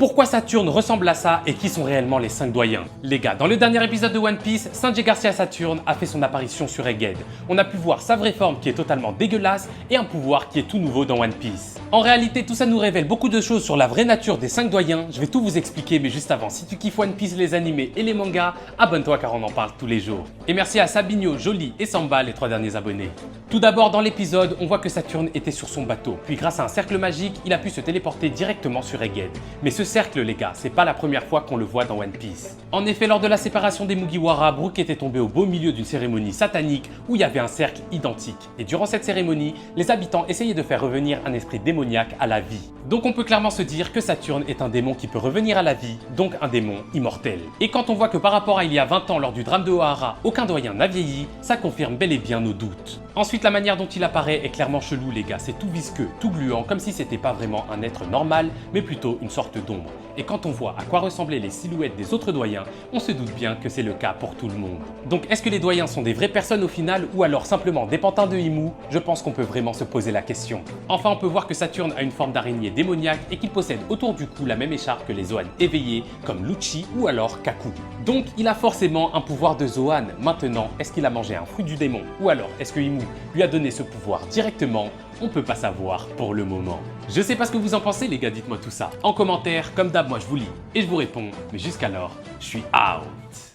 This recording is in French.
Pourquoi Saturne ressemble à ça et qui sont réellement les 5 doyens? Les gars, dans le dernier épisode de One Piece, Sanjay Garcia Saturne a fait son apparition sur Egghead. On a pu voir sa vraie forme qui est totalement dégueulasse et un pouvoir qui est tout nouveau dans One Piece. En réalité, tout ça nous révèle beaucoup de choses sur la vraie nature des 5 doyens. Je vais tout vous expliquer, mais juste avant, si tu kiffes One Piece, les animés et les mangas, abonne-toi car on en parle tous les jours. Et merci à Sabinho, Jolie et Samba, les 3 derniers abonnés. Tout d'abord, dans l'épisode, on voit que Saturne était sur son bateau, puis grâce à un cercle magique, il a pu se téléporter directement sur Egghead. Mais ce cercle, les gars, c'est pas la première fois qu'on le voit dans One Piece. En effet, lors de la séparation des Mugiwara, Brook était tombé au beau milieu d'une cérémonie satanique où il y avait un cercle identique. Et durant cette cérémonie, les habitants essayaient de faire revenir un esprit démoniaque à la vie. Donc on peut clairement se dire que Saturne est un démon qui peut revenir à la vie, donc un démon immortel. Et quand on voit que par rapport à il y a 20 ans lors du drame de Ohara, aucun doyen n'a vieilli, ça confirme bel et bien nos doutes. Ensuite, la manière dont il apparaît est clairement chelou les gars, c'est tout visqueux, tout gluant, comme si c'était pas vraiment un être normal, mais plutôt une sorte d'ombre. Et quand on voit à quoi ressemblaient les silhouettes des autres doyens, on se doute bien que c'est le cas pour tout le monde. Donc est-ce que les doyens sont des vraies personnes au final ou alors simplement des pantins de Imu? Je pense qu'on peut vraiment se poser la question. Enfin, on peut voir que Saturne a une forme d'araignée démoniaque et qu'il possède autour du cou la même écharpe que les Zoan éveillés comme Lucci ou alors Kaku. Donc il a forcément un pouvoir de Zoan. Maintenant, est-ce qu'il a mangé un fruit du démon ou alors est-ce que Imu lui a donné ce pouvoir directement? On peut pas savoir pour le moment. Je sais pas ce que vous en pensez les gars, dites-moi tout ça en commentaire. Comme d'hab, moi je vous lis et je vous réponds, mais jusqu'alors, je suis out.